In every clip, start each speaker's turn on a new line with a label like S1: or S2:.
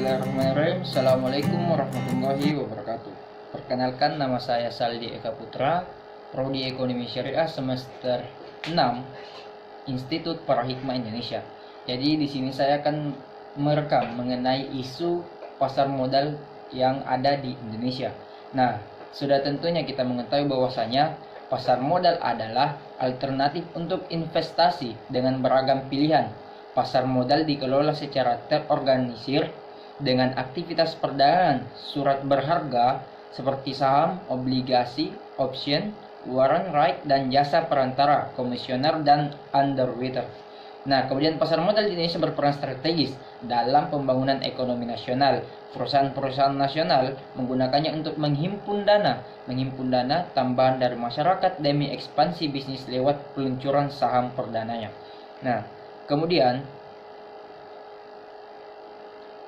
S1: Bismillahirrahmanirrahim. Assalamualaikum warahmatullahi wabarakatuh. Perkenalkan, nama saya Saldi Eka Putra, Prodi Ekonomi Syariah semester 6, Institut Parahikmah Indonesia. Jadi di sini saya akan merekam mengenai isu pasar modal yang ada di Indonesia. Nah, sudah tentunya kita mengetahui bahwasanya pasar modal adalah alternatif untuk investasi dengan beragam pilihan. Pasar modal dikelola secara terorganisir dengan aktivitas perdagangan surat berharga seperti saham, obligasi, option, warrant right, dan jasa perantara, komisioner, dan underwriter. Nah, kemudian pasar modal di Indonesia berperan strategis dalam pembangunan ekonomi nasional. Perusahaan-perusahaan nasional menggunakannya untuk menghimpun dana tambahan dari masyarakat demi ekspansi bisnis lewat peluncuran saham perdananya. Nah, kemudian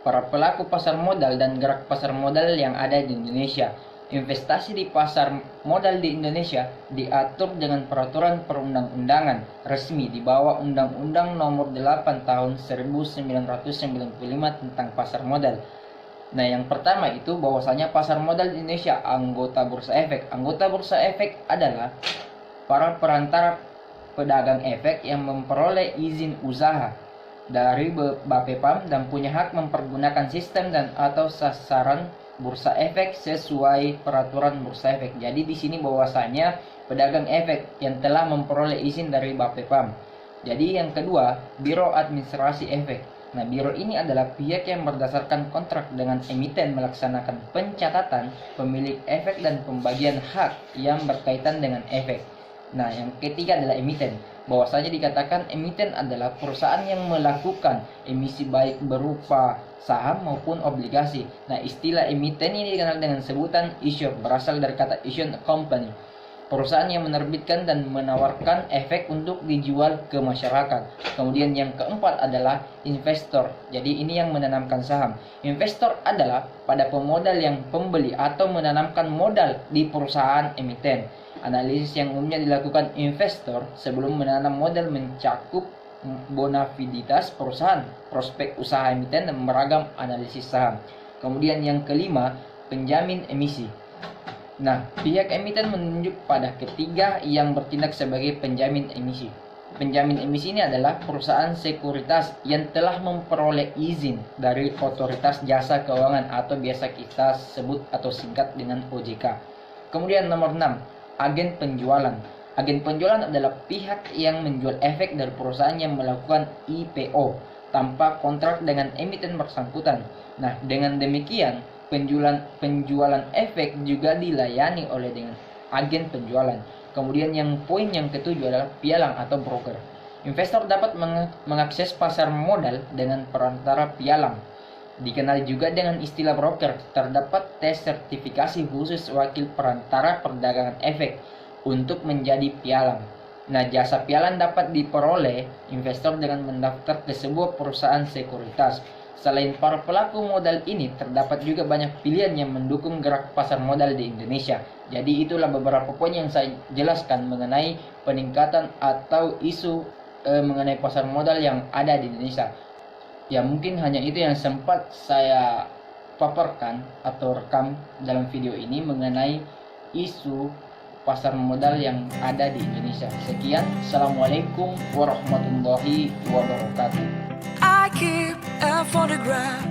S1: para pelaku pasar modal dan gerak pasar modal yang ada di Indonesia. Investasi di pasar modal di Indonesia diatur dengan peraturan perundang-undangan resmi di bawah Undang-Undang Nomor 8 Tahun 1995 tentang pasar modal. Nah, yang pertama itu bahwasanya pasar modal di Indonesia anggota Bursa Efek. Anggota Bursa Efek adalah para perantara pedagang efek yang memperoleh izin usaha dari Bapepam dan punya hak mempergunakan sistem dan atau sasaran bursa efek sesuai peraturan bursa efek. Jadi di sini bahwasanya pedagang efek yang telah memperoleh izin dari Bapepam. Jadi yang kedua, Biro Administrasi Efek. Nah, biro ini adalah pihak yang berdasarkan kontrak dengan emiten melaksanakan pencatatan pemilik efek dan pembagian hak yang berkaitan dengan efek. Nah, yang ketiga adalah emiten. Bahwasanya dikatakan emiten adalah perusahaan yang melakukan emisi baik berupa saham maupun obligasi. Nah, istilah emiten ini dikenal dengan sebutan issuer, berasal dari kata issue company. Perusahaan yang menerbitkan dan menawarkan efek untuk dijual ke masyarakat. Kemudian yang keempat adalah investor. Jadi ini yang menanamkan saham. Investor adalah pada pemodal yang pembeli atau menanamkan modal di perusahaan emiten. Analisis yang umumnya dilakukan investor sebelum menanam modal mencakup bonafiditas perusahaan, prospek usaha emiten, dan beragam analisis saham. Kemudian yang kelima, penjamin emisi. Nah, pihak emiten menunjuk pada ketiga yang bertindak sebagai penjamin emisi. Penjamin emisi ini adalah perusahaan sekuritas yang telah memperoleh izin dari Otoritas Jasa Keuangan atau biasa kita sebut atau singkat dengan OJK. Kemudian nomor 6, agen penjualan. Agen penjualan adalah pihak yang menjual efek dari perusahaan yang melakukan IPO tanpa kontrak dengan emiten bersangkutan. Nah, dengan demikian penjualan efek juga dilayani oleh dengan agen penjualan. Kemudian yang poin yang ketujuh adalah pialang atau broker. Investor dapat mengakses pasar modal dengan perantara pialang. Dikenal juga dengan istilah broker. Terdapat tes sertifikasi khusus wakil perantara perdagangan efek untuk menjadi pialang. Nah, jasa pialang dapat diperoleh investor dengan mendaftar ke sebuah perusahaan sekuritas. Selain para pelaku modal ini, terdapat juga banyak pilihan yang mendukung gerak pasar modal di Indonesia. Jadi itulah beberapa poin yang saya jelaskan mengenai peningkatan atau isu mengenai pasar modal yang ada di Indonesia. Ya, mungkin hanya itu yang sempat saya paparkan atau rekam dalam video ini mengenai isu pasar modal yang ada di Indonesia. Sekian, Assalamualaikum warahmatullahi wabarakatuh.
S2: I keep a photograph